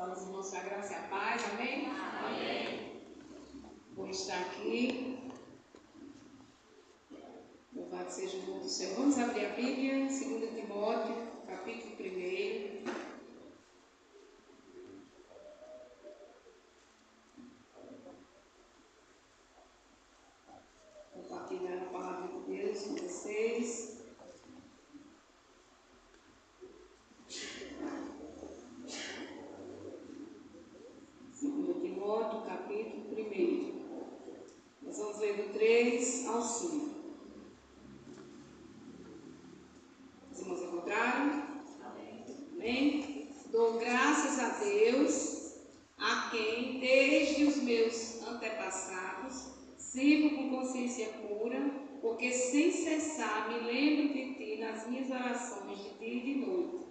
Fala os irmãos com a graça e a paz, amém? Amém. Bom estar aqui. Louvado seja o nome do Senhor. Vamos abrir a Bíblia, 2 Timóteo, capítulo 1. Compartilhar a palavra de Deus com vocês. Timóteo, capítulo 1. Nós vamos ler do 3 ao 5. Os irmãos encontraram? Amém? Dou graças a Deus, a quem, desde os meus antepassados, sirvo com consciência pura, porque sem cessar me lembro de ti nas minhas orações de dia e de noite.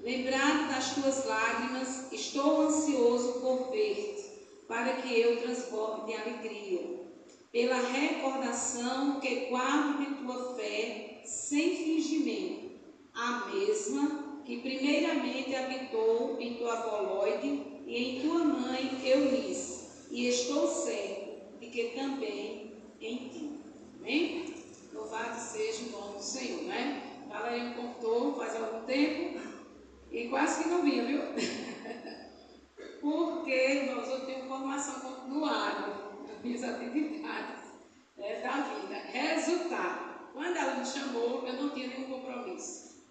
Lembrado das tuas lágrimas, estou ansioso por ver-te, para que eu transborde de alegria, pela recordação que guardo de tua fé sem fingimento, a mesma que primeiramente habitou em tua avoloide e em tua mãe Eunice, e estou certo de que também em ti. Amém? Louvado seja o nome do Senhor, né? A Valeria me contou faz algum tempo e quase que não vinha, viu? Porque, irmãos, eu tenho formação continuada nas minhas atividades da vida. Resultado, quando ela me chamou, eu não tinha nenhum compromisso.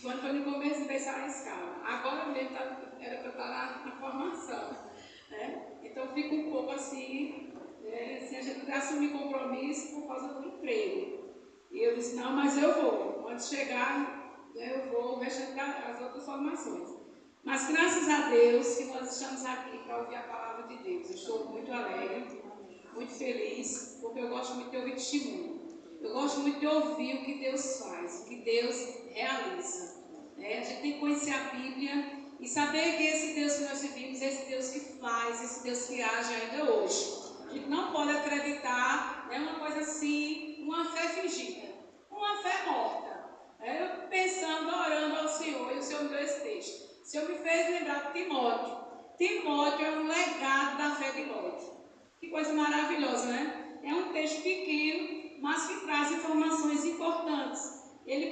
Quando foi no começo, eu pensava na escala. Agora mesmo era para eu estar na formação. Né? Então, fico um pouco assim, se a gente assumir compromisso por causa do emprego. E eu disse, não, mas eu vou. Quando chegar, eu vou registrar as outras formações. Mas graças a Deus que nós estamos aqui para ouvir a palavra de Deus. Eu estou muito alegre, muito feliz, porque eu gosto muito de ouvir testemunho. Eu gosto muito de ouvir o que Deus faz, o que Deus realiza. A gente tem que conhecer a Bíblia e saber que esse Deus que nós servimos, esse Deus que faz, esse Deus que age ainda hoje. A gente não pode acreditar uma coisa assim, uma fé fingida, uma fé morta. Eu pensando, orando ao Senhor, e o Senhor me deu esse texto. O Senhor me fez lembrar de Timóteo. Timóteo é um legado da fé de Lloyd. Que coisa maravilhosa, né? É um texto pequeno, mas que traz informações importantes.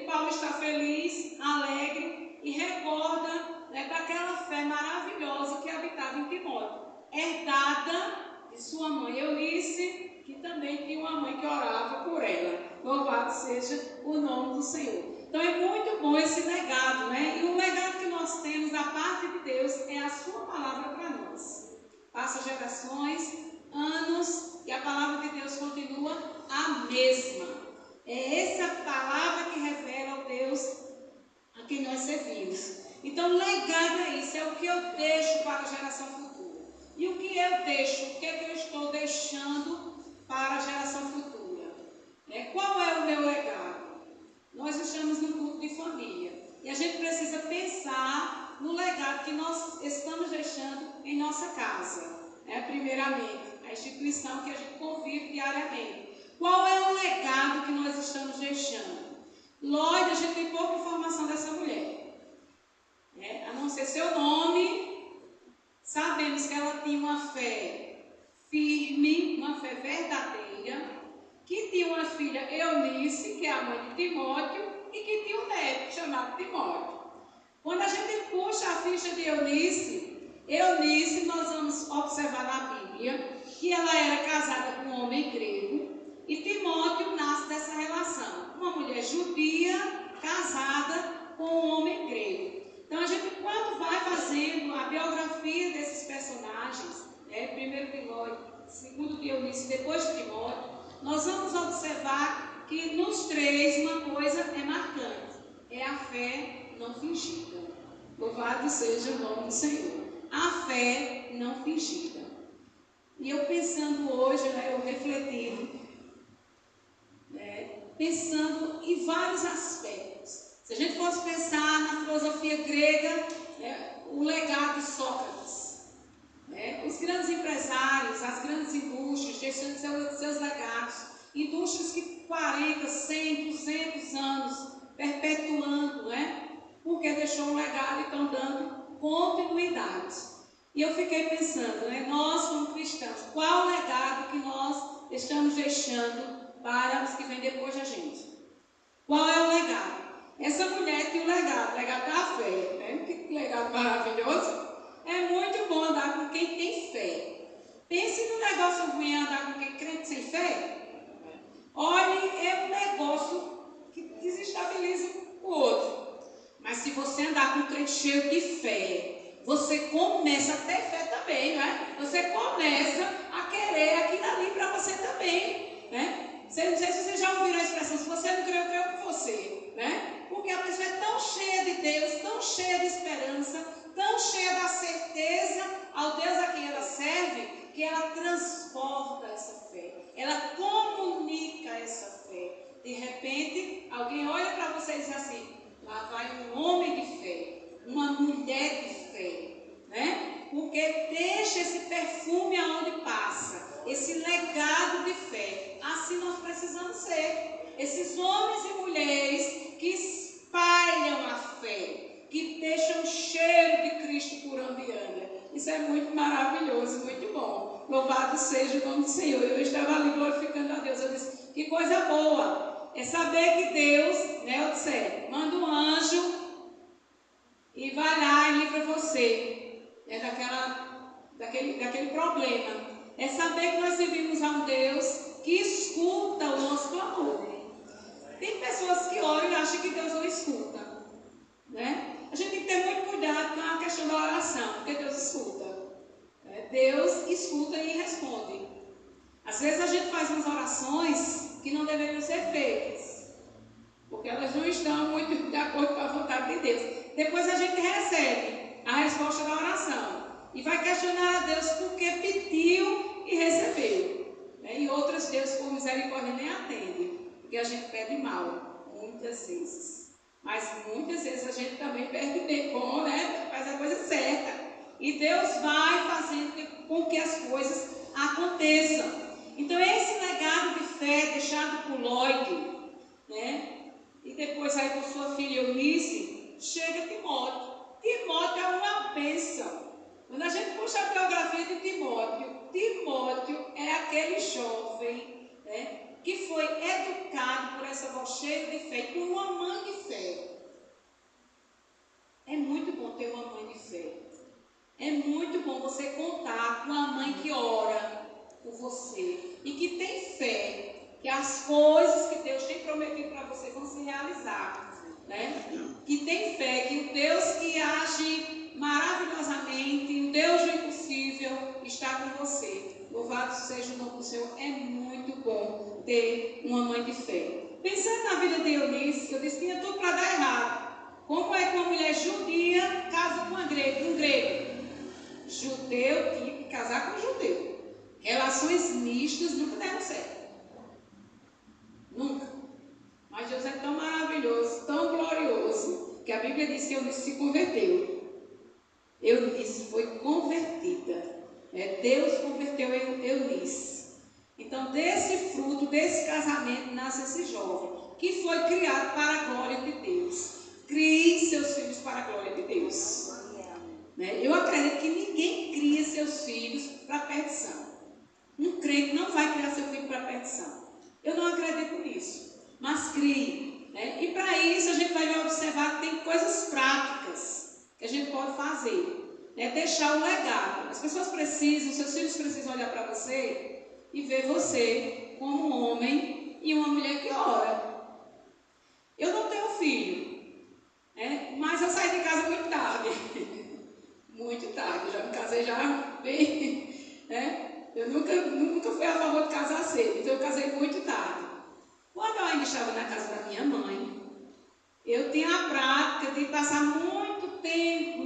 Paulo está feliz, alegre e recorda daquela fé maravilhosa que habitava em Timóteo, herdada de sua mãe Eunice, que também tinha uma mãe que orava por ela. Louvado seja o nome do Senhor. Então é muito bom esse legado, né? E o legado que nós temos da parte de Deus é a sua palavra para nós. Passa gerações, anos, e a palavra de Deus continua a mesma. É essa palavra que revela o Deus a quem nós servimos. Então, legado é isso, é o que eu deixo para a geração futura. E o que eu deixo, o que é que eu estou deixando para a geração futura? Qual é o meu legado? Nós estamos no culto de família e a gente precisa pensar no legado que nós estamos deixando em nossa casa. Primeiramente, a instituição que a gente convive diariamente. Qual é o legado que nós estamos deixando? Lloyd, a gente tem pouca informação dessa mulher. A não ser seu nome, sabemos que ela tinha uma fé firme, uma fé verdadeira, que tinha uma filha Eunice, que é a mãe de Timóteo, e que tinha um neto chamado Timóteo. Quando a gente puxa a ficha de Eunice, nós vamos observar na Bíblia que ela era casada com um homem grego, e Timóteo nasce dessa relação. Uma mulher judia casada com um homem grego. Então a gente, quando vai fazendo a biografia desses personagens, primeiro de Lloyd, segundo de Eunice, depois de Timóteo, nós vamos observar que nos três uma coisa é marcante, é a fé não fingida. Louvado seja o nome do Senhor. A fé não fingida. E eu pensando hoje, eu refletindo, pensando em vários aspectos. Se a gente fosse pensar na filosofia grega, o legado de Sócrates, os grandes empresários, as grandes indústrias, deixando seus legados, indústrias que 40, 100, 200 anos perpetuando, porque deixou atividades. E eu fiquei pensando, né, nós como cristãos, qual o legado que nós estamos deixando para os que vêm depois da gente? Qual é o legado? Essa mulher tem o legado da fé, né? Que legado maravilhoso. É muito bom andar com quem tem fé. Pense no negócio ruim andar com quem crente sem fé. Olhe, é um negócio que desestabiliza o outro. Mas se você andar com um crente cheio de fé, você começa a ter fé também, não é? Você começa a querer aquilo ali para você também, né? Não sei se vocês já ouviram a expressão, se você não crê, eu creio com você, né? Porque a pessoa é tão cheia de Deus, tão cheia de esperança, tão cheia da certeza ao Deus a quem ela serve, que ela transporta essa fé, ela comunica essa fé. De repente, alguém olha para você e diz assim, lá vai um homem de fé, uma mulher de fé, né? Porque deixa esse perfume aonde passa, esse legado de fé. Assim nós precisamos ser, esses homens e mulheres que espalham a fé, que deixam o cheiro de Cristo por onde anda. Isso é muito maravilhoso, muito bom. Louvado seja o nome do Senhor. Eu estava ali glorificando a Deus. Eu disse, que coisa boa é saber que Deus, né, eu disse, manda um anjo e vai lá e livra você, né, daquele problema. É saber que nós servimos a um Deus que escuta o nosso clamor. Tem pessoas que oram e acham que Deus não escuta, né? A gente tem que ter muito cuidado com a questão da oração, porque Deus escuta. Deus escuta e responde. Às vezes a gente faz umas orações que não deveriam ser feitas, porque elas não estão muito de acordo com a vontade de Deus. Depois a gente recebe a resposta da oração e vai questionar a Deus porque pediu e recebeu, né? E outras Deus por misericórdia nem atende, porque a gente pede mal, muitas vezes. Mas muitas vezes a gente também perde bem bom, né? Faz a coisa certa. E Deus vai fazendo com que as coisas aconteçam. Então esse legado de fé deixado por Lloyd, né? E depois aí por sua filha Eunice, chega Timóteo. Timóteo é uma bênção. Quando a gente puxa a biografia de Timóteo, Timóteo é aquele jovem, né, que foi educado por essa voz cheia de fé, por uma mãe de fé. É muito bom ter uma mãe de fé. É muito bom você contar com uma mãe que ora por você e que tem fé que as coisas que Deus tem prometido para você vão se realizar, né? Que tem fé que o Deus que age maravilhosamente, o Deus do impossível está com você. Louvado seja o nome do Senhor. É muito bom ter uma mãe de fé. Pensando na vida de Eunice, eu disse que tinha tudo para dar errado. Como é que uma mulher judia casa com um grego? Judeu tinha que casar com judeu. Relações mistas nunca deram certo. Nunca. Mas Deus é tão maravilhoso, tão glorioso, que a Bíblia diz que Eunice se converteu. Eunice foi convertida. Deus converteu Eunice. Então, desse fruto, desse casamento, nasce esse jovem, que foi criado para a glória de Deus. Crie seus filhos para a glória de Deus. Eu acredito que ninguém cria seus filhos para a perdição. Um crente não vai criar seu filho para a perdição. Eu não acredito nisso. Mas crie. E para isso a gente vai observar que tem coisas práticas que a gente pode fazer. Deixar o legado. As pessoas precisam, seus filhos precisam olhar para você e ver você como um homem e uma mulher que ora. Eu não tenho filho, mas eu saí de casa muito tarde. Muito tarde, já me casei já bem, Eu nunca fui a favor de casar cedo, então eu casei muito tarde. Quando eu ainda estava na casa da minha mãe, eu tinha a prática de passar muito tempo,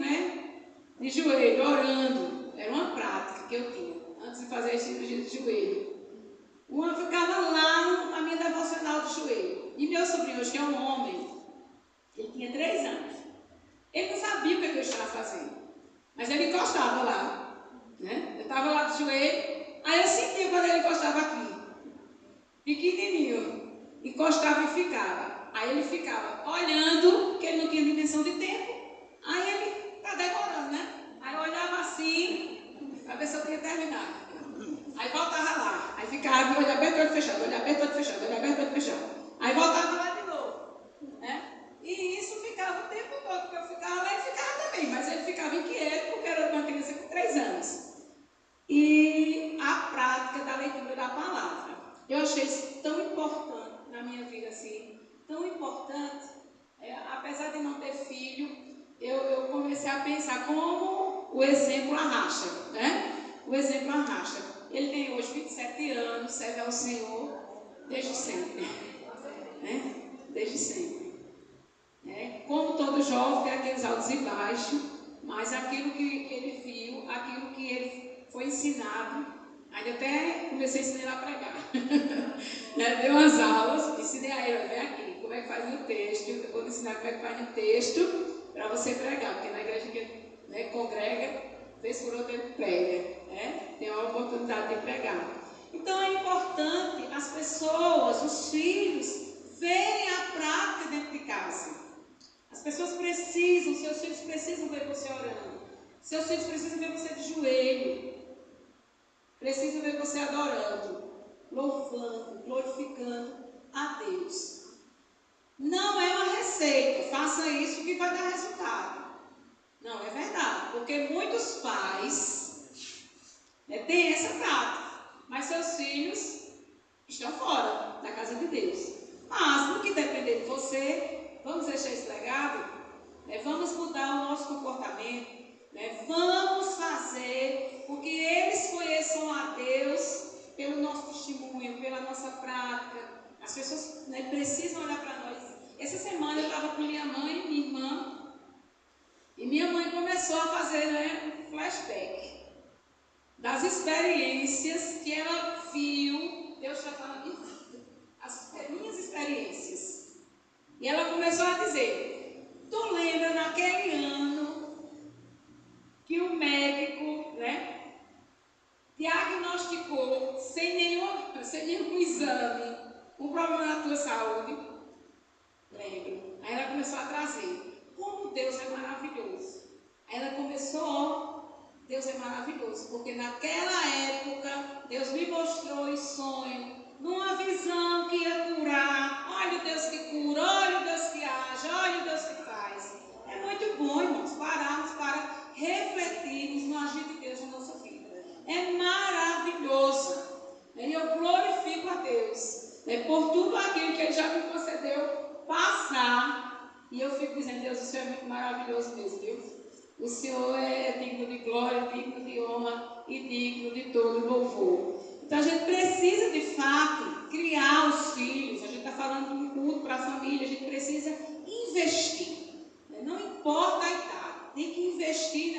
de joelho, orando. Era uma prática que eu tinha, antes de fazer a cirurgia de joelho. Eu ficava lá na minha devocional de joelho. E meu sobrinho, hoje que é um homem, ele tinha 3 anos. Ele não sabia o que eu estava fazendo. Mas ele encostava lá, Eu estava lá de joelho, aí eu sentia quando ele encostava aqui, pequenininho, encostava e ficava. Aí ele ficava olhando, porque ele não tinha dimensão de tempo, aí ele está demorando, Aí eu assim, para ver se eu tinha terminado. Aí voltava lá, aí ficava de olho aberto, olho fechado, olho aberto, olho fechado, olho aberto, olho fechado. Aí voltava lá de novo, né? E isso ficava o tempo todo, porque eu ficava lá e ficava também, mas ele ficava inquieto porque era uma criança com 3 anos. E a prática da leitura da palavra. Eu achei isso tão importante na minha vida, assim, tão importante. Apesar de não ter filho, eu comecei a pensar como o exemplo arrasta, né? O exemplo arrasta. Ele tem hoje 27 anos, serve ao Senhor desde sempre, né? Desde sempre. Como todo jovem, tem aqueles altos e baixos, mas aquilo que ele viu, aquilo que ele foi ensinado, aí até comecei a ensinar ele a pregar. Dei umas aulas, ensinei a ele, vem aqui, como é que faz no texto, eu vou ensinar como é que faz no texto para você pregar, porque na igreja que ele congrega, vez por outra ele prega, tem uma oportunidade de pregar. Então é importante as pessoas, os filhos, verem a prática dentro de casa. As pessoas precisam, seus filhos precisam ver você orando. Seus filhos precisam ver você de joelho. Precisam ver você adorando, louvando, glorificando a Deus. Não é uma receita, faça isso que vai dar resultado. Não, é verdade, porque muitos pais têm essa prática, mas seus filhos estão fora da casa de Deus. Mas, no que depender de você, vamos deixar esse legado, vamos mudar o nosso comportamento, vamos fazer com que eles conheçam a Deus pelo nosso testemunho, pela nossa prática. As pessoas precisam olhar para nós. Essa semana eu estava com minha mãe e minha irmã, e minha mãe começou a fazer um flashback das experiências que ela viu. Deus está falando as minhas experiências. E ela começou a dizer: tu lembra naquele ano que o médico, diagnosticou sem nenhum exame um problema na tua saúde? Lembro. Aí ela começou a trazer como Deus é maravilhoso. Aí ela começou, Deus é maravilhoso, porque naquela época Deus me mostrou em sonho, numa visão que ia curar. Olha o Deus que cura, olha o Deus que age, olha o Deus que faz. É muito bom, irmãos, pararmos para refletirmos no agir de Deus na nossa vida. É maravilhoso. E eu glorifico a Deus por tudo aquilo que Ele já me concedeu passar. E eu fico dizendo: Deus, o Senhor é muito maravilhoso mesmo, viu? O Senhor é digno de glória, digno de honra e digno de todo louvor. Então a gente precisa de fato criar os filhos. A gente está falando de um culto para a família. A gente precisa investir. Não importa a idade, tem que investir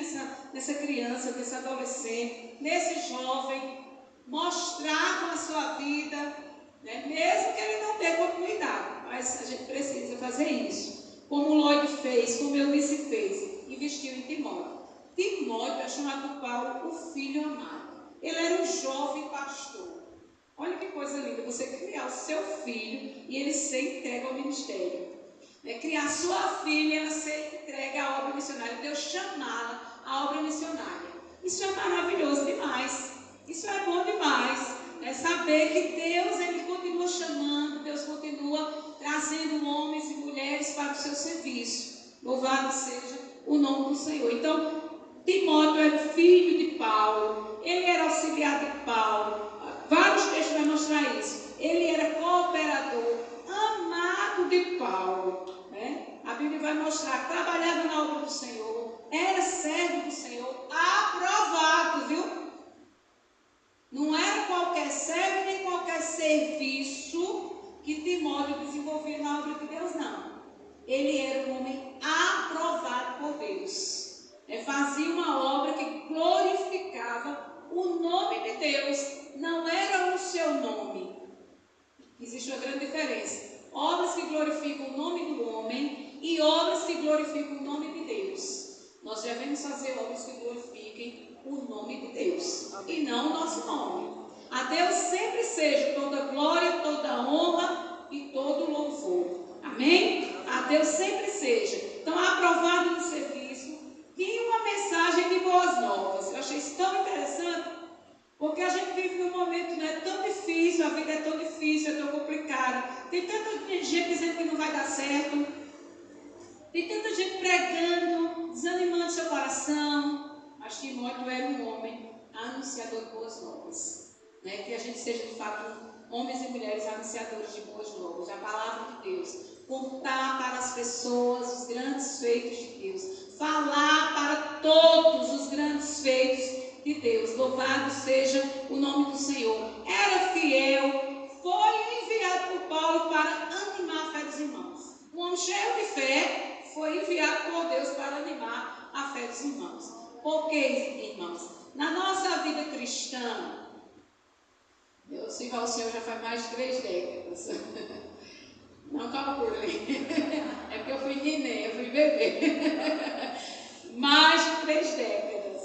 nessa criança, nesse adolescente, nesse jovem, mostrar com a sua vida, mesmo que ele não tenha continuidade, mas a gente precisa fazer isso. Como o Lloyd fez, como Eunice fez, investiu em Timóteo. Timóteo é chamado por Paulo o filho amado. Ele era um jovem pastor. Olha que coisa linda, você criar o seu filho e ele ser entregue ao ministério. Criar sua filha e ela ser entregue à obra missionária. Deus chamá-la à obra missionária. Isso é maravilhoso demais. Isso é bom demais. Saber que Deus, Ele continua chamando, Deus continua trazendo homens e mulheres para o seu serviço. Louvado seja o nome do Senhor. Então, Timóteo era filho de Paulo, ele era auxiliar de Paulo. Vários textos vão mostrar isso. Ele era cooperador, amado de Paulo. A Bíblia vai mostrar que trabalhava na obra do Senhor, era servo do Senhor, aprovado, viu? Não era qualquer servo nem qualquer serviço que Timóteo desenvolvia na obra de Deus, não. Ele era um homem aprovado por Deus. Fazia uma obra que glorificava o nome de Deus, não era o seu nome. Existe uma grande diferença. Obras que glorificam o nome do homem e obras que glorificam o nome de Deus. Nós devemos fazer obras que glorifiquem o nome de Deus e não o nosso nome. A Deus sempre seja toda glória, toda honra e todo louvor. Amém? A Deus sempre seja. Então, aprovado no serviço, tinha uma mensagem de boas novas. a vida é tão difícil, é tão complicada. Tem tanta gente dizendo que não vai dar certo. Tem tanta gente pregando, desanimando seu coração. Mas Timóteo era um homem anunciador de boas novas. Né? Que a gente seja, de fato, homens e mulheres anunciadores de boas novas. A palavra de Deus. Contar para as pessoas os grandes feitos de Deus. Falar para todos os grandes feitos de Deus. Louvado seja o nome do Senhor. Era fiel, foi enviado por Paulo para animar a fé dos irmãos. Um homem cheio de fé foi enviado por Deus para animar a fé dos irmãos. Por quê, irmãos? Na nossa vida cristã, eu sirvo ao Senhor já faz mais de 3 décadas. Não calculem. É porque eu fui neném, eu fui bebê. Mais de 3 décadas,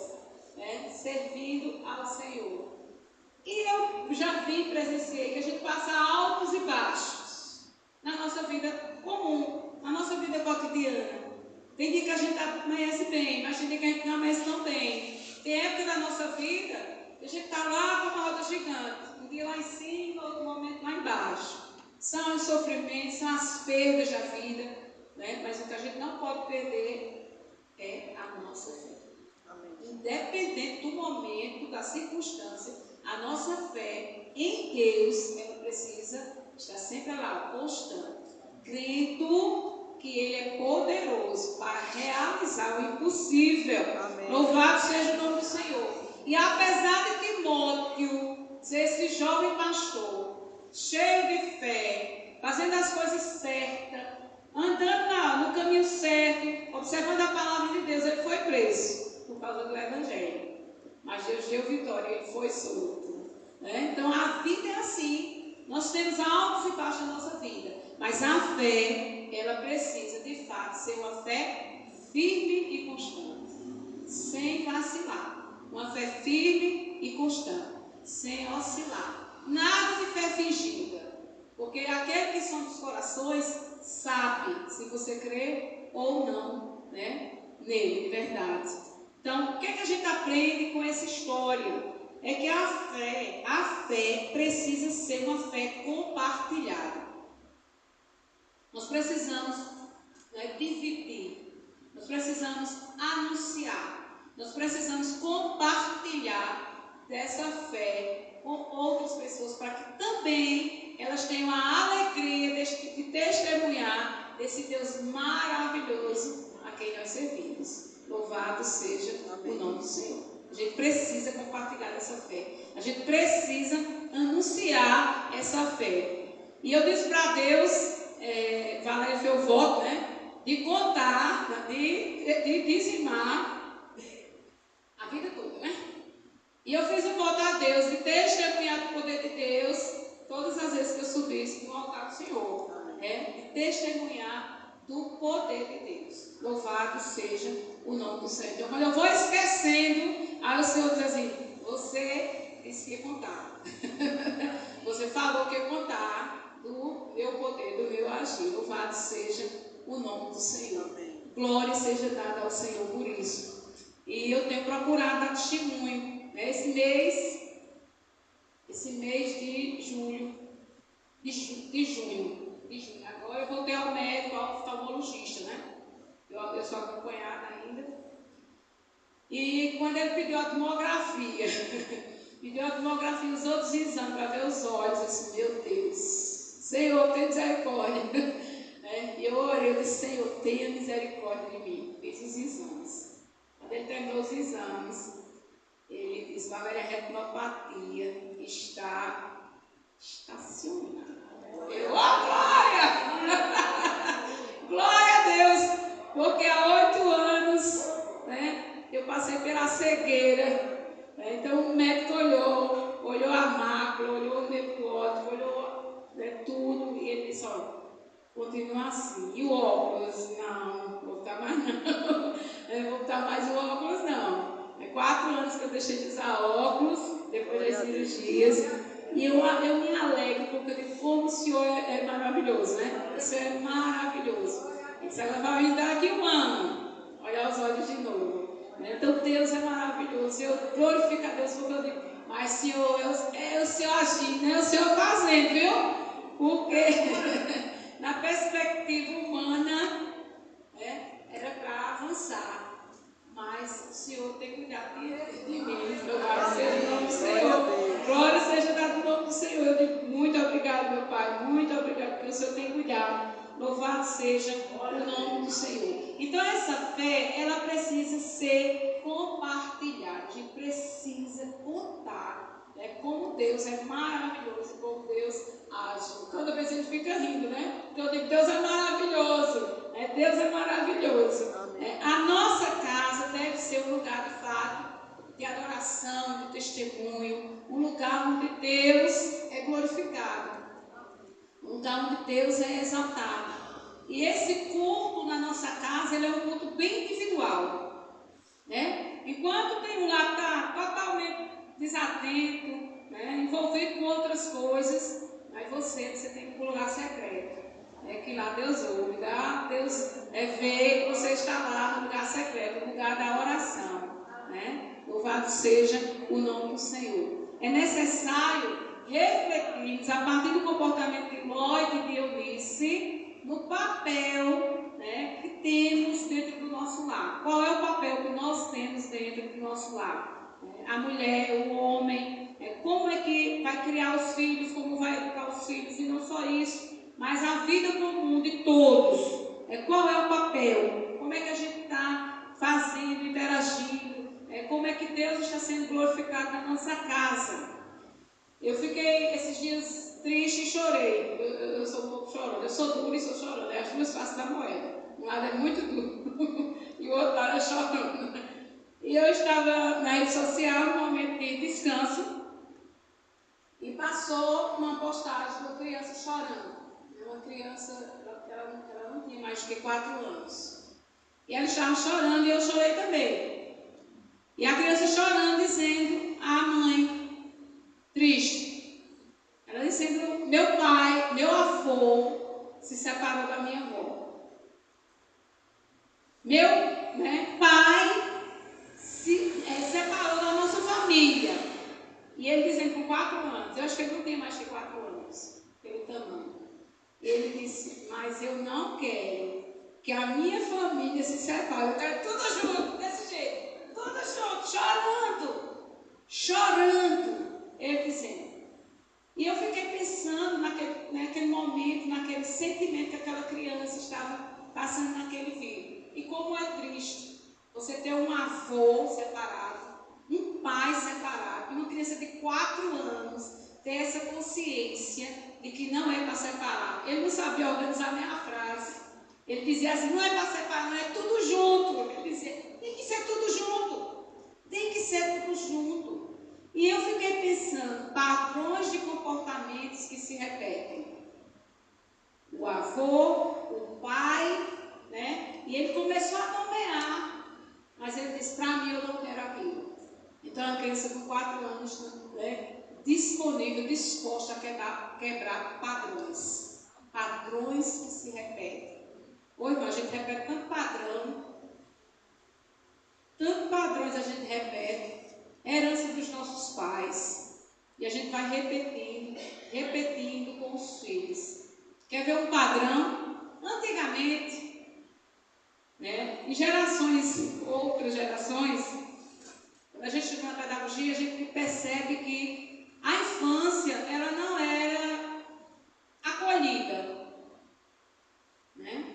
né, servindo ao Senhor. E eu já vi, presenciei que a gente passa altos e baixos na nossa vida comum, na nossa vida cotidiana. Tem dia que a gente amanhece bem, mas tem dia que a gente não amanhece tão bem. Tem época da nossa vida que a gente está lá com uma roda gigante. Um dia lá em cima, outro momento lá embaixo. São os sofrimentos, são as perdas da vida, né? Mas o que a gente não pode perder é a nossa fé. Amém. Independente do momento, da circunstância, a nossa fé em Deus, ela precisa estar sempre lá, constante, crendo que Ele é poderoso para realizar o impossível. Amém. Louvado seja o nome do Senhor. E apesar de Timóteo ser esse jovem pastor, cheio de fé, fazendo as coisas certas, andando no caminho certo, observando a palavra de Deus, ele foi preso por causa do Evangelho. Mas Deus deu vitória e ele foi solto. Né? Então a vida é assim. Nós temos altos e baixos na nossa vida. Mas a fé, ela precisa de fato ser uma fé firme e constante. Sem vacilar. Uma fé firme e constante. Sem oscilar. Nada de fé fingida, porque aquele que sonda os corações sabe se você crê ou não, né, nele, de verdade. Então, o que é que a gente aprende com essa história? É que a fé precisa ser uma fé compartilhada. Nós precisamos, né, dividir, nós precisamos anunciar, nós precisamos compartilhar dessa fé com outras pessoas, para que também elas tenham a alegria de testemunhar desse Deus maravilhoso a quem nós servimos. Louvado seja o nome do Senhor. A gente precisa compartilhar essa fé. A gente precisa anunciar essa fé. E eu disse para Deus, Valéria fez o voto, né? De contar, de dizimar a vida toda, né? E eu fiz um voto a Deus de testemunhar do poder de Deus todas as vezes que eu subisse no altar do Senhor. Né? De testemunhar do poder de Deus. Louvado seja o nome do Senhor. Então, quando eu vou esquecendo, aí o Senhor diz assim: você disse que ia contar. Você falou que ia contar do meu poder, do meu agir. Louvado seja o nome do Senhor. Glória seja dada ao Senhor por isso. E eu tenho procurado dar testemunho. Esse mês de junho, agora eu voltei ao médico, ao oftalmologista, né? Eu sou acompanhada ainda. E quando ele pediu a tomografia, os outros exames para ver os olhos, eu disse: meu Deus, Senhor, tenha misericórdia. E eu orei, eu disse: Senhor, tenha misericórdia de mim. Fiz os exames. Quando ele terminou os exames, ele disse: Valéria, a retinopatia está estacionada. Eu, glória! Glória a Deus! Porque há 8 anos, né, eu passei pela cegueira. Então o médico olhou a mácula, olhou o necrótico, olhou, né, tudo. E ele disse: olha, continua assim. E o óculos? Não, vou botar mais não. Eu vou botar mais o óculos não. 4 anos que eu deixei de usar óculos, depois das cirurgias. E eu me alegro, porque eu digo: como o Senhor é maravilhoso, né? O Senhor é maravilhoso. Isso agora vai me dar aqui um ano, olhar os olhos de novo. Então Deus é maravilhoso. Eu glorifico a Deus porque eu digo: mas Senhor, é o Senhor agindo, não é o Senhor fazendo. fazendo, viu? Porque na perspectiva humana era para avançar. Mas o Senhor tem cuidado de mim. Louvado seja o nome do Senhor. Glória seja dada o nome do Senhor. Eu digo muito obrigado, meu Pai. Muito obrigado, porque o Senhor tem cuidado. Louvado seja o nome do Senhor. Então essa fé, ela precisa ser compartilhada. A gente precisa contar, né, como Deus é maravilhoso, como Deus age. Toda vez a gente fica rindo, né? Porque eu digo, Deus é maravilhoso. Deus é maravilhoso. A nossa casa deve ser um lugar de fato de adoração, de testemunho, um lugar onde Deus é glorificado. Um lugar onde Deus é exaltado. E esse culto na nossa casa, ele é um culto bem individual, né? Enquanto tem um lá que está totalmente desatento, né? Envolvido com outras coisas, aí você tem que ir para o lugar secreto, que lá Deus ouve, lá Deus vê que você está lá no lugar secreto, no lugar da oração, né? Louvado seja o nome do Senhor. É necessário refletirmos a partir do comportamento de Ló e de Eunice no papel, né, que temos dentro do nosso lar. Qual é o papel que nós temos dentro do nosso lar? A mulher, o homem, como é que vai criar os filhos, como vai educar os filhos, e não só isso, mas a vida comum de todos. Qual é o papel? Como é que a gente está fazendo, interagindo? Como é que Deus está sendo glorificado na nossa casa? Eu fiquei esses dias triste e chorei. Eu sou um pouco chorona. Eu sou dura e sou chorona. É as duas faces da moeda. Um lado é muito duro e o outro lado é chorona. E eu estava na rede social num momento de descanso e passou uma postagem de uma criança chorando. Uma criança, ela não tinha mais de 4 anos. E ela estava chorando e eu chorei também. E a criança chorando, dizendo à mãe, triste. Ela dizendo, meu pai, meu avô se separou da minha avó. Meu pai se separou da nossa família. E ele dizendo com 4 anos, eu acho que ele não tem mais que 4 anos, pelo tamanho. Ele disse, mas eu não quero que a minha família se separe. Eu quero tudo junto, desse jeito. Tudo junto, chorando. Ele dizendo. E eu fiquei pensando naquele momento, naquele sentimento que aquela criança estava passando naquele vídeo. E como é triste você ter um avô separado, um pai separado, e uma criança de 4 anos ter essa consciência de que não é para separar. Ele não sabia organizar nem a frase. Ele dizia assim, não é para separar, não é tudo junto. Ele dizia, tem que ser tudo junto. Tem que ser tudo junto. E eu fiquei pensando, padrões de comportamentos que se repetem. O avô, o pai, né? E ele começou a nomear, mas ele disse, para mim eu não quero aquilo. Então a criança com 4 anos, né, disponível, disposta a quebrar padrões. Padrões que se repetem. Hoje a gente repete tanto padrões a gente repete. Herança dos nossos pais. E a gente vai repetindo com os filhos. Quer ver um padrão? Antigamente, né, em outras gerações, quando a gente estuda na pedagogia, a gente percebe que a infância, ela não era acolhida. Né?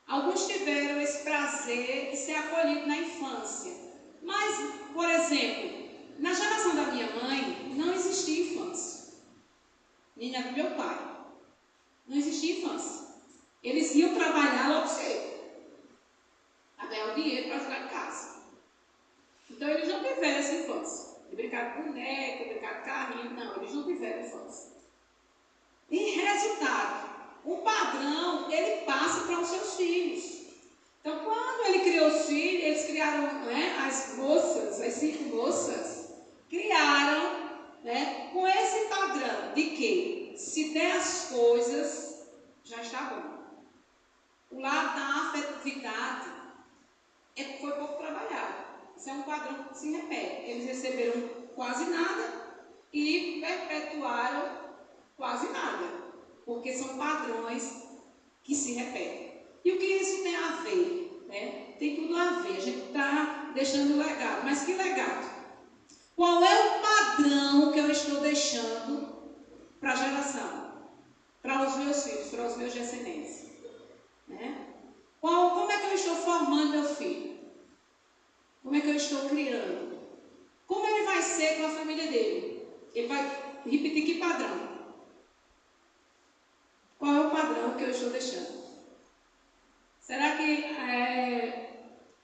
Alguns tiveram esse prazer de ser acolhidos na infância. Mas, por exemplo, na geração da minha mãe, não existia infância. Nem na do meu pai. Não existia infância. Eles iam trabalhar logo cedo. A ganhar o dinheiro para ficar em casa. Então, eles não tiveram essa infância. De brincar com boneca, brincar com carrinho. Não, eles não tiveram infância. Em resultado, o padrão, ele passa para os seus filhos. Então, quando ele criou os filhos, eles criaram, né, as moças, as 5 moças, criaram, né, com esse padrão de que, se der as coisas, já está bom. O lado da afetividade foi pouco trabalhado. Isso é um padrão que se repete. Eles receberam quase nada e perpetuaram porque são padrões que se repetem. E o que isso tem a ver? Né? Tem tudo a ver. A gente está deixando legado. Mas que legado? Qual é o padrão que eu estou deixando para a geração? Para os meus filhos, para os meus descendentes? Né? Como é que eu estou formando meu filho? Como é que eu estou criando? Como ele vai ser com a família dele? Ele vai repetir que padrão? Qual é o padrão que eu estou deixando? Será que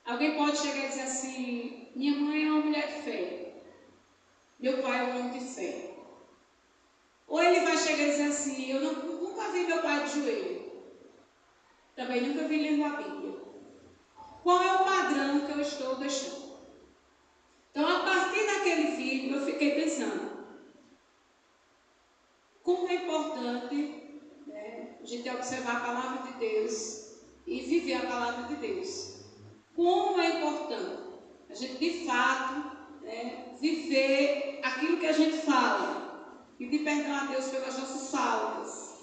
alguém pode chegar e dizer assim: minha mãe é uma mulher de fé, meu pai é um homem de fé? Ou ele vai chegar e dizer assim: eu nunca vi meu pai de joelho, também nunca vi lendo a Bíblia. Qual é o padrão que eu estou deixando? Então, a partir daquele vídeo, eu fiquei pensando como é importante a gente observar a palavra de Deus e viver a palavra de Deus. Como é importante a gente, de fato, viver aquilo que a gente fala, pedir perdão a Deus pelas nossas faltas,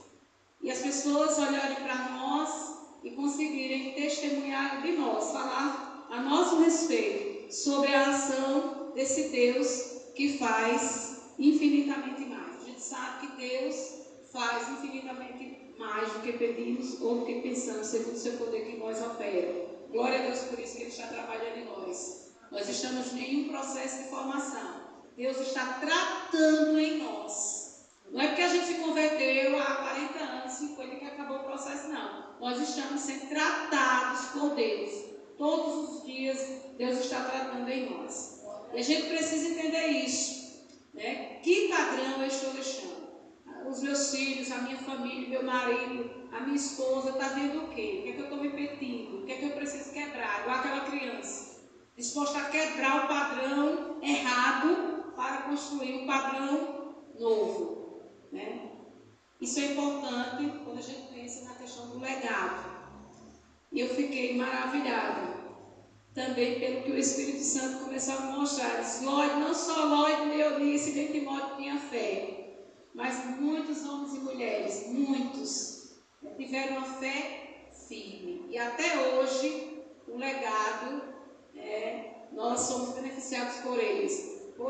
e as pessoas olharem para nós e conseguirem testemunhar de nós, falar a nosso respeito sobre a ação desse Deus que faz infinitamente mais. A gente sabe que Deus faz infinitamente mais do que pedimos ou do que pensamos, segundo o seu poder que nós opera. Glória a Deus por isso que Ele está trabalhando em nós. Nós estamos em um processo de formação. Deus está tratando em nós. Não é porque a gente se converteu há 40 anos, 50 que acabou o processo, não. Nós estamos sendo tratados por Deus. Todos os dias Deus está tratando em nós. E a gente precisa entender isso. Né? Que padrão eu estou deixando? Os meus filhos, a minha família, meu marido, a minha esposa, está vendo o quê? O que é que eu estou repetindo? O que é que eu preciso quebrar? Igual aquela criança, disposta a quebrar o padrão errado para construir um padrão novo. Né? Isso é importante quando a gente pensa na questão do legado. E eu fiquei maravilhada também pelo que o Espírito Santo começou a me mostrar. Disse, Lloyd, não só Lloyd, nem Eunice, nem Timóteo tinha fé, mas muitos homens e mulheres, muitos, tiveram uma fé firme. E até hoje, o legado, nós somos beneficiados por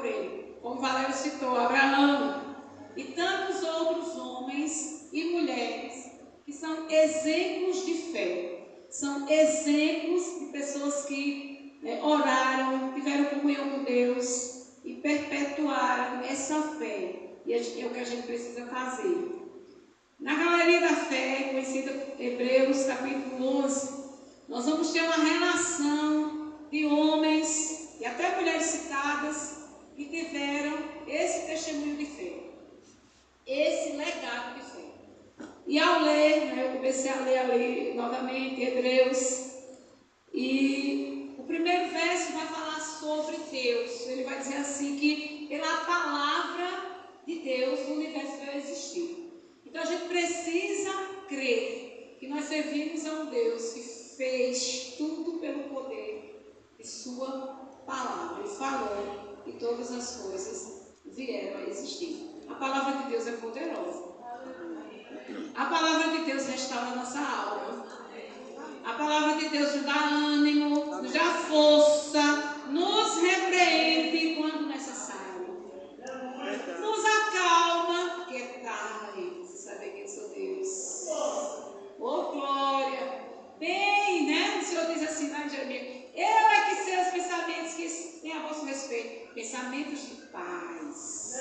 ele. Como Valério citou, Abraão e tantos outros homens e mulheres que são exemplos de fé. São exemplos de pessoas que oraram, tiveram comunhão com Deus e perpetuaram essa fé. E é o que a gente precisa fazer. Na galeria da fé, conhecida por Hebreus, capítulo 11, nós vamos ter uma relação de homens e até mulheres citadas que tiveram esse testemunho de fé, esse legado de fé. E ao ler, eu comecei a ler ali novamente Hebreus, e o primeiro verso vai falar sobre Deus. Ele vai dizer assim que pela palavra de Deus o universo vai existir. Então a gente precisa crer que nós servimos a um Deus que fez tudo pelo poder de sua palavra. Ele falou e todas as coisas vieram a existir. A palavra de Deus é poderosa. A palavra de Deus restaura a nossa alma. A palavra de Deus nos dá ânimo, nos dá força, nos repreende quando necessário, nos acalma, porque é tarde, você sabe que eu sou Deus. Oh, glória! Bem, né? O Senhor diz assim lá em Jeremias: eu é que sei os pensamentos que têm a vosso respeito, pensamentos de paz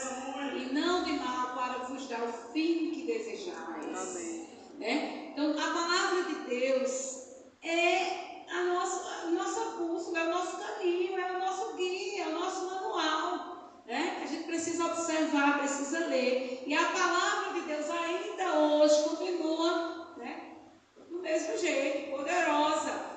e não de mal, para vos dar o fim que desejais. Amém. Então, a palavra de Deus é a nossa bússola, é o nosso caminho, é o nosso guia, é o nosso manual. A gente precisa observar, precisa ler. E a palavra de Deus ainda hoje continua do mesmo jeito, poderosa.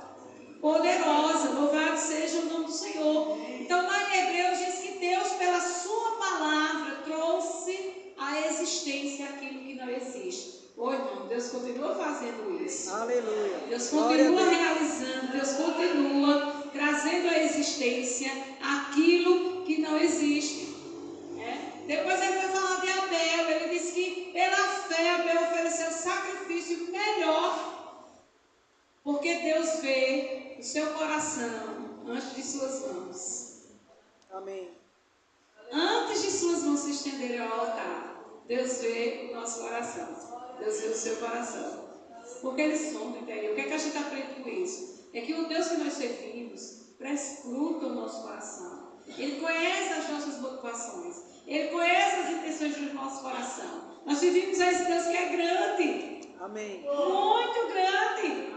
Louvado seja o nome do Senhor. Então, lá em Hebreus diz que Deus, pela sua palavra, trouxe à existência aquilo que não existe. Ô irmão, Deus continua fazendo isso. Aleluia. Deus continua realizando, Deus continua trazendo à existência aquilo que não existe. Depois ele vai falar de Abel. Ele diz que pela fé Abel ofereceu coração antes de suas mãos. Amém. Antes de suas mãos se estenderem ao altar, Deus vê o nosso coração. Deus vê o seu coração. Porque Ele sonda o interior. O que é que a gente aprende com isso? É que o Deus que nós servimos prescruta o nosso coração. Ele conhece as nossas motivações. Ele conhece as intenções do nosso coração. Nós servimos a esse Deus que é grande. Amém. Muito grande.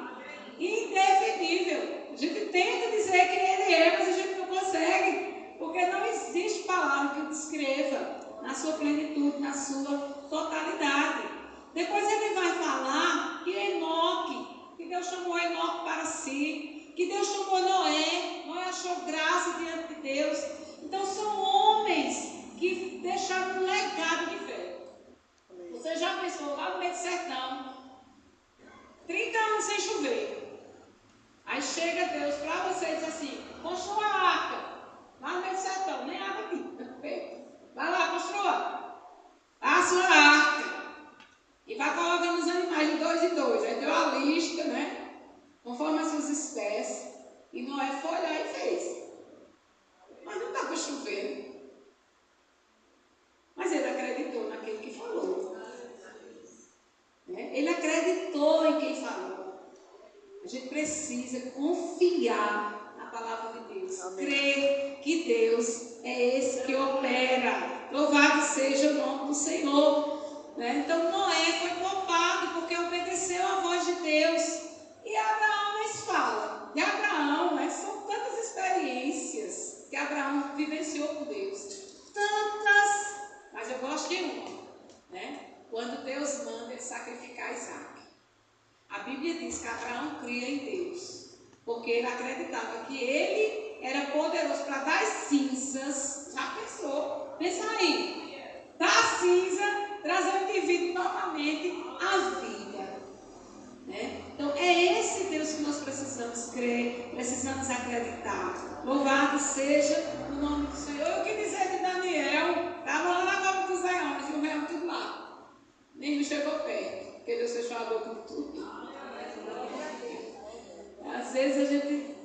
Indefinível. A gente tenta dizer quem Ele é, mas a gente não consegue. Porque não existe palavra que o descreva na sua plenitude, na sua totalidade. Depois ele vai falar que Enoque, que Deus chamou Enoque para si, que Deus chamou Noé, Noé achou graça diante de Deus. Então são homens que deixaram um legado de fé. Você já pensou lá no meio do sertão, 30 anos sem chover. Aí chega Deus para você e diz assim: construa a arca. Lá no meio do sertão, nem água aqui. Vai lá, construa a sua arca. E vai colocando os animais de 2 em 2. Aí deu a lista, né? Conforme as suas espécies. E Noé foi lá e fez. Mas não estava chovendo. Mas ele acreditou naquele que falou. Né? Ele acreditou em quem falou. A gente precisa confiar na palavra de Deus. Amém. Crer que Deus é esse que opera. Louvado seja o nome do Senhor. Né? Então Noé foi poupado porque obedeceu à voz de Deus. E Abraão nos fala. De Abraão, né? São tantas experiências que Abraão vivenciou com Deus. Tantas. Mas eu gosto de uma. Né? Quando Deus manda ele sacrificar Isaac. A Bíblia diz que Abraão cria em Deus. Porque ele acreditava que ele era poderoso para dar cinzas. Já pensou? Pensa aí. Dar cinza, trazer o indivíduo novamente à vida. Né? Então é esse Deus que nós precisamos crer, precisamos acreditar. Louvado seja o nome do Senhor. Eu quis dizer de Daniel, estava lá na cova dos leões, e o leão tudo lá. Nem chegou perto, porque Deus fechou a boca de tudo. Às vezes a gente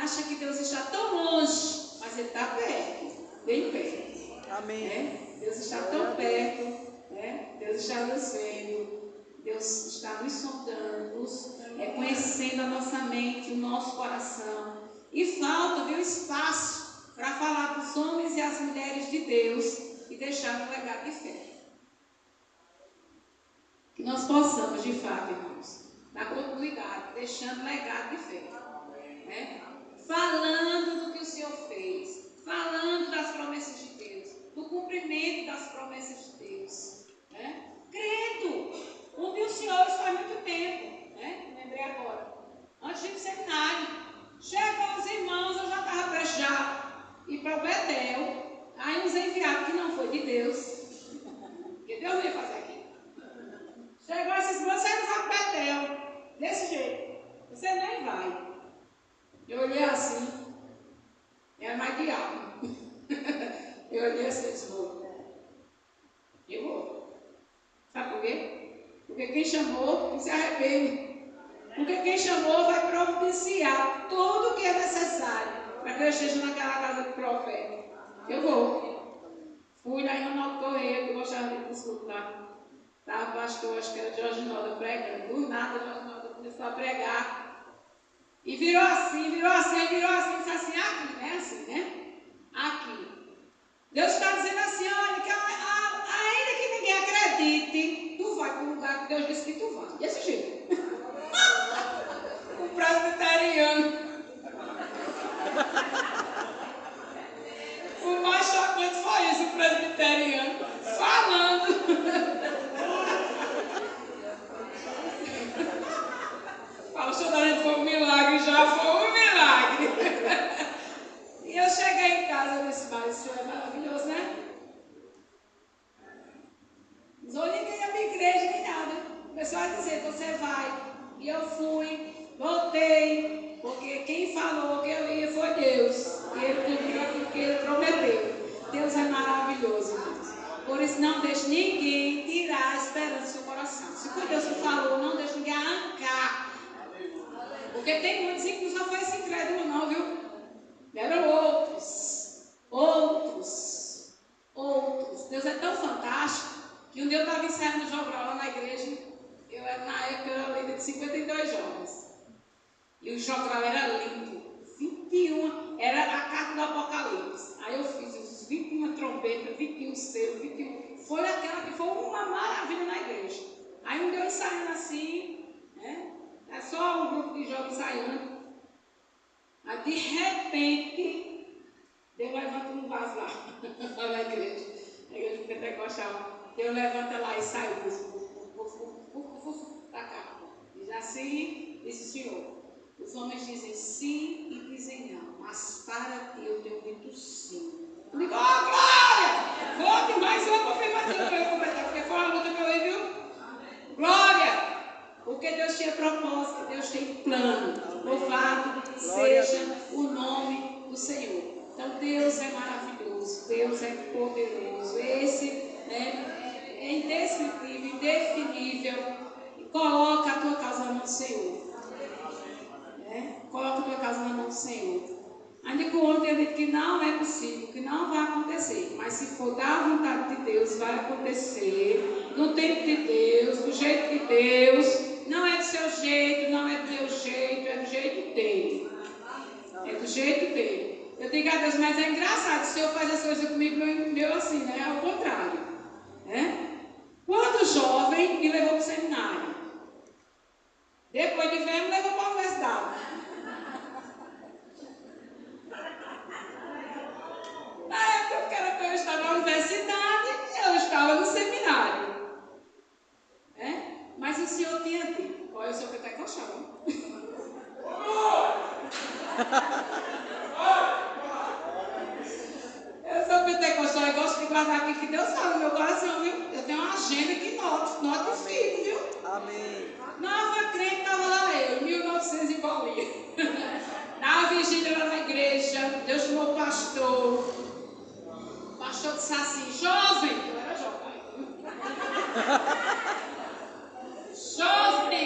acha que Deus está tão longe, mas Ele está perto, bem perto. Amém. Né? Deus está tão perto, né? Deus está nos vendo, Deus está nos sondando, nos conhecendo a nossa mente, o nosso coração. E falta, viu, espaço para falar dos homens e as mulheres de Deus e deixar um legado de fé. Que nós possamos, de fato, irmãos, dar continuidade, deixando legado de fé. Né? Falando do que o Senhor fez, falando das promessas de Deus, do cumprimento das promessas de Deus. Né? Crendo, onde o Senhor faz muito tempo, né? Lembrei agora, antes de ir para o seminário, chegou os irmãos, eu já estava prestes a ir para o Betel, aí nos enviaram que não foi de Deus, que Deus não ia fazer aqui. Chegou esses irmãos, você não vai para o Betel, desse jeito, você nem vai. Eu olhei assim, era mais diabo. Eu olhei assim e disse: eu vou. Sabe por quê? Porque quem chamou não se arrepende. Porque quem chamou vai providenciar tudo o que é necessário para que eu esteja naquela casa do profeta. Eu vou. Fui lá em Ronaldo Correia, que eu gostava de escutar. Estava o pastor, acho que era Jorge Noda, pregando. Do nada, Jorge Noda começou a pregar. E virou assim, disse assim: aqui, né? Assim, né? Aqui. Deus está dizendo assim: olha, que ainda que ninguém acredite, tu vai para o lugar que Deus disse que tu vai. Desse jeito. O presbiteriano. O mais chocante foi isso, o presbiteriano. Falando. Fala, show da gente foi um milagre, já foi um milagre. E eu cheguei em casa e disse: mas isso é maravilhoso, né? Não sou ninguém da minha igreja, nem nada. O pessoal vai dizer: você vai. E eu fui, voltei, porque quem falou que eu ia foi Deus. E Ele cumpriu aquilo que Ele prometeu. Deus é maravilhoso, irmãos. Por isso, não deixe ninguém tirar a esperança do seu coração. Se foi Deus que falou, não deixe ninguém arrancar. Porque tem muitos, inclusive, não foi esse incrédulo, não, viu? ensaiando jogral lá na igreja. Eu era, na época, líder de 52 jovens. E o jogral era lindo. 21, era a carta do Apocalipse. Aí eu fiz os 21 trombetas, 21 selos, 21. Foi aquela que foi uma maravilha na igreja. Aí um deu ensaiando assim, né? É só um grupo de jovens ensaiando. Aí de repente, Deus levanta um vaso lá, na igreja. A igreja pentecostal. Deus levanta lá e sai da cá. Diz assim, disse o Senhor. Os homens dizem sim e dizem não, mas para ti eu tenho dito sim. Eu digo, oh glória! Volte mais uma confirmação para eu completar, porque foi uma luta que eu vi, viu? Glória! Porque Deus tinha propósito, Deus tem plano. Louvado seja o nome do Senhor. Então Deus é maravilhoso, Deus é poderoso. Esse é indescritível, indefinível. Coloca a tua causa na mão do Senhor. Coloca a tua casa na mão do Senhor. Ainda que ontem eu disse que não é possível, que não vai acontecer. Mas se for da vontade de Deus, vai acontecer. No tempo de Deus, do jeito de Deus. Não é do seu jeito, não é do teu jeito, é do jeito dele. É do jeito dele. Eu digo a Deus, mas é engraçado, o Senhor faz as coisas comigo, meu assim, né? Ao contrário. Quando jovem, me levou para o seminário. Depois de velho, me levou para a universidade. Na época que eu estava na universidade, eu estava no seminário. Mas o Senhor tinha dito, olha, eu sou pentecostal. Eu sou pentecostal e gosto de guardar aqui que Deus fala no meu coração, viu? Eu tenho uma agenda que notifico, viu? Amém. Nova crente estava lá eu, 1900 e bolinha. Na vigília lá na igreja, Deus chamou o pastor. O pastor disse assim, jovem, eu era jovem. Jovem,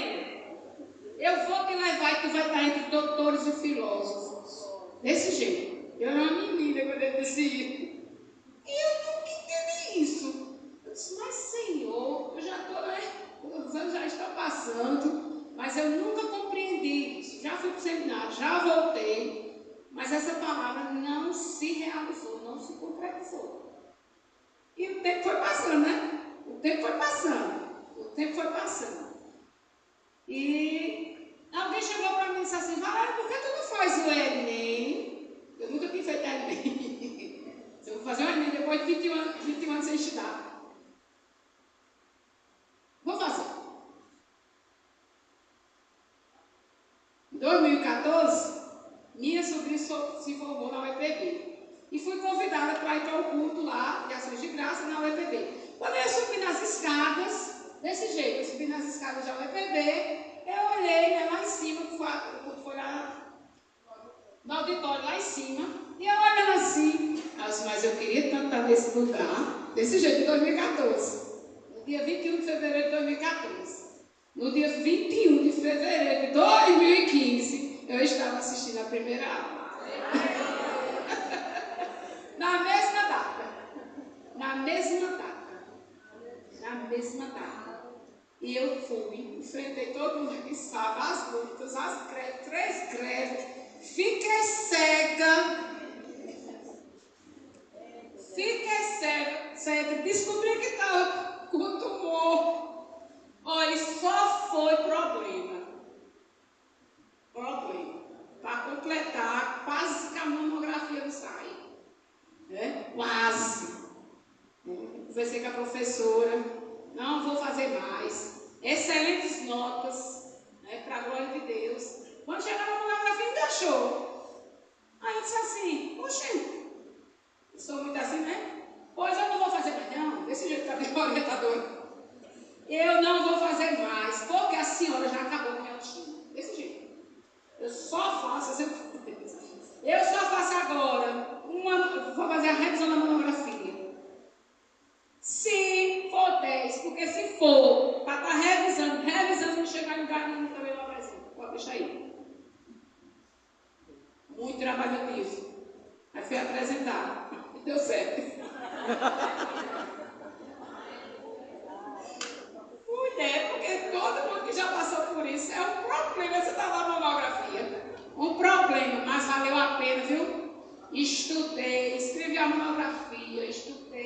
eu vou te levar e tu vai estar entre doutores e filósofos. Desse jeito. Eu era uma menina quando ele disse isso. E eu nunca entendi isso. Eu disse, mas Senhor, eu já estou, né? Os anos já estão passando, mas eu nunca compreendi isso. Já fui para o seminário, já voltei, mas essa palavra não se realizou, não se concretizou. E o tempo foi passando, né? O tempo foi passando. E alguém chegou para mim e disse assim, Valéria, por que tu não faz o Enem? Eu nunca tinha feito Enem. Eu vou fazer o Enem depois de 21 anos sem estudar. Vou fazer. Em 2014, minha sobrinha se formou na UEPB. E fui convidada para ir para o culto lá, de ações de graça, na UEPB. Quando eu subi nas escadas, desse jeito, eu subi nas escadas da UEPB, eu olhei, né, lá em cima, o culto foi lá no auditório, lá em cima, e eu olhando assim, mas eu queria tanto estar nesse lugar, desse jeito, em 2014. No dia 21 de fevereiro de 2014. No dia 21 de fevereiro de 2015, eu estava assistindo a primeira aula. Na mesma data. E eu fui, enfrentei todo mundo que sabe, as lutas, as greves, 3 greves, fiquei cega, descobri que estava com tumor. Olha, só foi problema. Para completar, quase que a mamografia não sai. Quase. Conversei com a professora, não vou fazer mais. Excelentes notas, para a glória de Deus. Quando chegar na mamografia, ainda achou. Aí eu disse assim, oxe, eu sou muito assim, né? Pois eu não vou fazer mais, não. Desse jeito que a minha orientadora. Eu não vou fazer mais, porque a senhora já acabou com a minha autoestima. Desse jeito. Eu só faço agora vou fazer a revisão da mamografia. Se for 10, porque se for para estar revisando, não chegar em lugar nenhum também não apresento. Pode deixar aí. Muito trabalho nisso. Aí fui apresentar. E deu certo. já passou por isso. É um problema, você está lá na monografia. Um problema, mas valeu a pena, viu? Estudei, escrevi a monografia, estudei.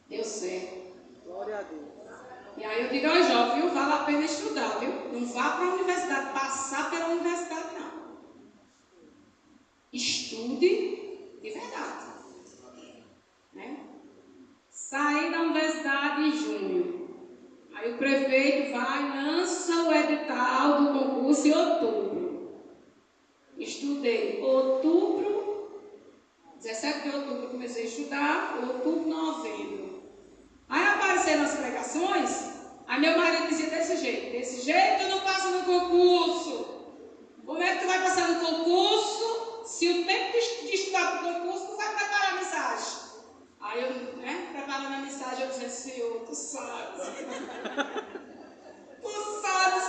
Deu certo. Glória a Deus. E aí eu digo aos jovens, viu? Vale a pena estudar, viu? Não vá para a universidade, passar pela universidade, não. Estude de verdade. Né? Saí da universidade em junho. Aí o prefeito vai e lança o edital do concurso em outubro. Estudei outubro, 17 de outubro eu comecei a estudar, outubro, novembro. Aí apareceram as pregações, aí meu marido dizia desse jeito eu não passo no concurso. Como é que tu vai passar no concurso se o tempo de estudar para o concurso tu vai preparar a mensagem? Aí eu, preparando a mensagem, eu dizia, Senhor, tu sabes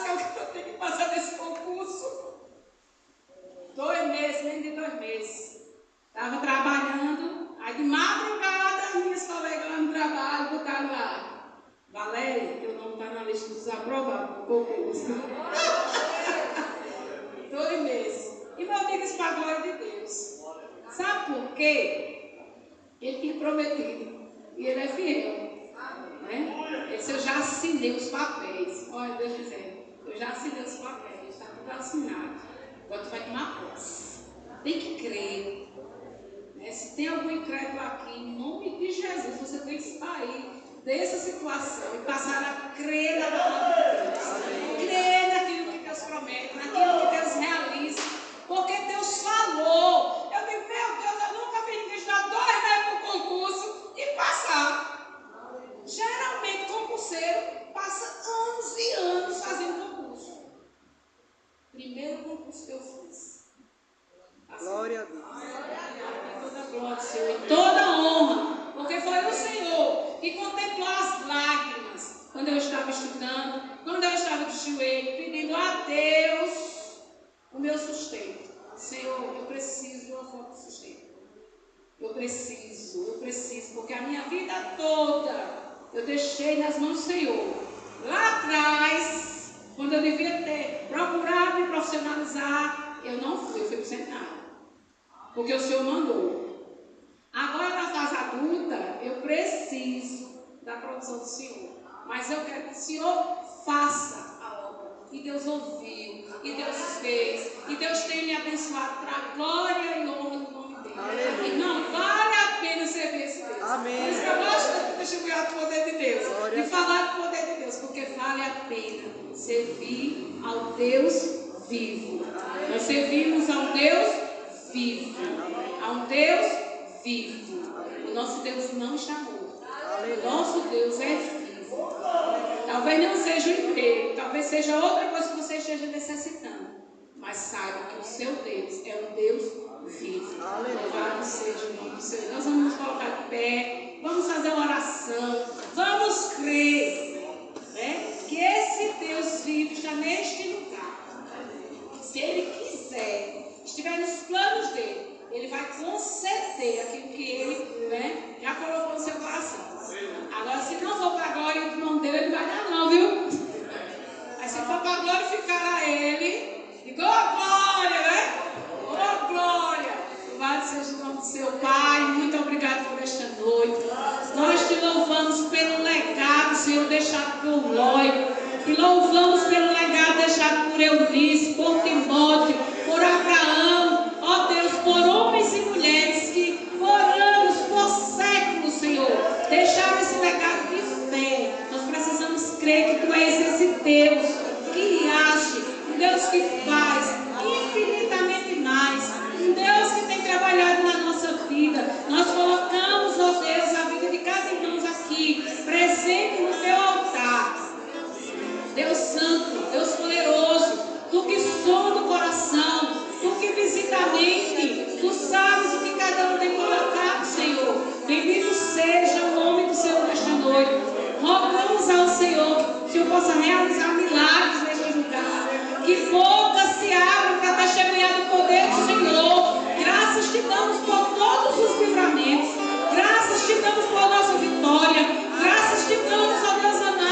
que eu tenho que passar nesse concurso. 2 meses, menos de 2 meses. Estava trabalhando, aí de madrugada, minhas colegas lá no trabalho botaram lá. Valéria, teu nome está na lista dos aprovados do concurso. 2 meses. E meu amigo, isso para a glória de Deus. Sabe por quê? Ele tinha prometido. E ele é fiel. Né? Ele disse, eu já assinei os papéis. Olha, Deus dizendo, eu já assinei os papéis, está tudo assinado. Agora tu vai tomar posse. Tem que crer. Né? Se tem algum incrédulo aqui, em nome de Jesus, você tem que sair dessa situação e passar a crer na palavra de Deus. Crer naquilo que Deus promete, naquilo que Deus realiza. Porque Deus falou. Eu digo, meu Deus, eu nunca vi ninguém estudar 2 meses para o concurso e passar. Geralmente, concurseiro passa anos e anos fazendo concurso. Primeiro concurso que eu fiz. Assim, Glória a Deus. Toda glória ao Senhor e toda honra. Porque foi o Senhor que contemplou as lágrimas quando eu estava estudando, quando eu estava de joelho, pedindo a Deus o meu sustento. Senhor, eu preciso de uma fonte de sustento. Eu preciso, porque a minha vida toda eu deixei nas mãos do Senhor. Lá atrás, quando eu devia ter procurado me profissionalizar, eu não fui, eu fui para o seminário. Porque o Senhor mandou. Agora, na fase adulta, eu preciso da produção do Senhor. Mas eu quero que o Senhor faça a obra. E Deus ouviu, e Deus fez, e Deus tem me abençoado para a glória e honra do nome dele. Aleluia. Não vale a pena servir esse Deus. Amém. Por isso que eu gosto de testemunhar do poder de Deus, Glória de falar do poder de Deus, porque vale a pena servir ao Deus vivo. Amém. Nós servimos a um Deus vivo. A um Deus vivo. O nosso Deus não está morto. O nosso Deus é vivo. Talvez não seja o emprego, talvez seja outra coisa que você esteja necessitando. Mas saiba que o seu Deus é um Deus vivo. Louvado seja o nome do Senhor. Nós vamos nos colocar de pé, vamos fazer uma oração, vamos crer, né, que esse Deus vivo está neste lugar. Se Ele quiser, estiver nos planos dele, Ele vai conceder aquilo que Ele, né, já colocou no seu coração. Agora, se não for para a glória do nome dele, Ele não vai dar não, viu? Mas se for para glorificar a Ele, diga, ô glória, né? Ô glória! Louvado seja o nome do seu Pai. Muito obrigado por esta noite. Nós te louvamos pelo legado, Senhor, deixado por Lói. Te louvamos pelo legado deixado por Eunice, por Timóteo, por Abraão. Ó Deus, por homens e mulheres que por anos, por séculos, Senhor, deixaram esse legado de fé. Nós precisamos crer que Tu és esse Deus que age, um Deus que faz infinitamente mais, um Deus que tem trabalhado na nossa vida. Nós colocamos, ó Deus, a vida de cada irmão aqui, presente no Teu altar. Deus Santo, Deus poderoso, Tu que sonda o coração, Tu que visita a mente, Tu sabes o que cada um tem colocado, Senhor. Bendito seja o nome do Senhor nesta noite. Rogamos ao Senhor que o Senhor possa realizar milagres neste lugar, que bocas se abram para testemunhar do poder do Senhor. Graças te damos por todos os livramentos, graças te damos por nossa vitória, graças te damos, ó Deus amado,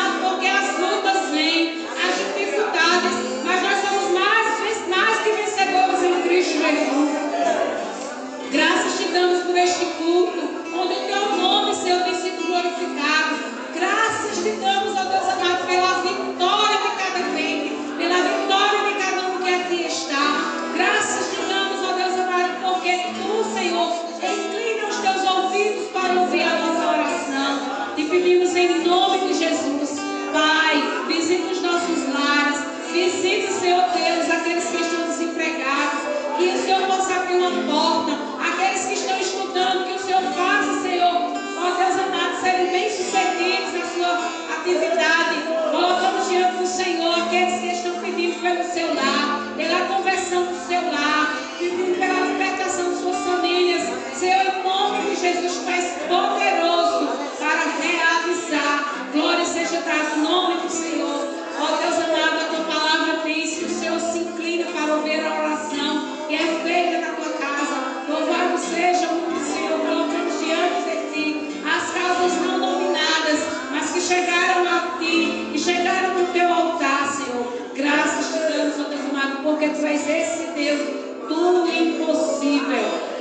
em nome de Jesus. Pai, visita os nossos lares, visita, Senhor Deus, aqueles que estão desempregados, que o Senhor possa abrir uma porta, aqueles que estão estudando, que o Senhor faça, Senhor, ó Deus amado, serem bem-sucedidos na sua atividade. Colocamos diante do Senhor aqueles que estão pedindo pelo seu lar, pela conversão do seu lar, pedindo pela libertação de suas famílias. Senhor, em nome de Jesus, Tu és poderoso para realizar. Glória seja dada em nome do Senhor. Ó Deus amado, a Tua palavra diz que o Senhor se inclina para ouvir a oração que é feita na Tua casa. Louvado seja o nome do Senhor. Colocamos diante de Ti as causas não dominadas, mas que chegaram a Ti, que chegaram no Teu altar, Senhor. Graças te damos, ó Deus amado, porque Tu és esse Deus do impossível.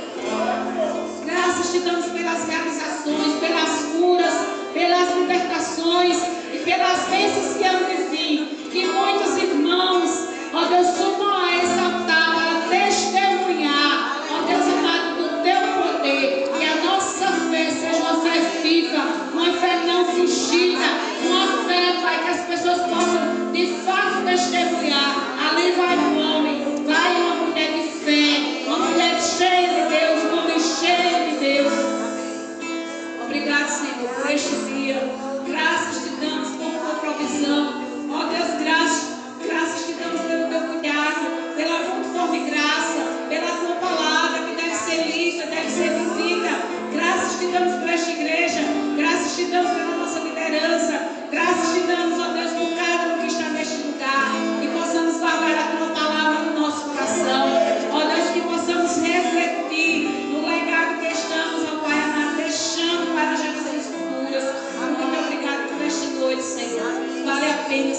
Graças te damos pelas realizações, pelas curas, pelas libertações e pelas bênçãos que hão de vir. Que muitos irmãos, ó Deus, subam a exaltar, para testemunhar, ó Deus amado, do Teu poder. Que a nossa fé seja uma fé viva, uma fé não fingida, uma fé, Pai, que as pessoas possam de fato testemunhar. Ali vai um homem, vai uma mulher de fé, uma mulher cheia de Deus, um homem cheio de Deus. Obrigado, Senhor, por este dia. Graças te damos por Tua provisão. Ó Deus, graças te damos pelo Teu cuidado, pela multiforme graça, pela Tua palavra que deve ser lista, deve ser vivida. Graças te damos por esta igreja. Graças te damos pela nossa liderança. Graças te damos, ó Deus, por cada um que está neste lugar. Que possamos guardar a Tua palavra no nosso coração. Ó Deus, que possamos refletir no legado que estamos, ó Pai amado, deixando para gerações futuras. Muito obrigado por esta noite, Senhor. Vale a pena,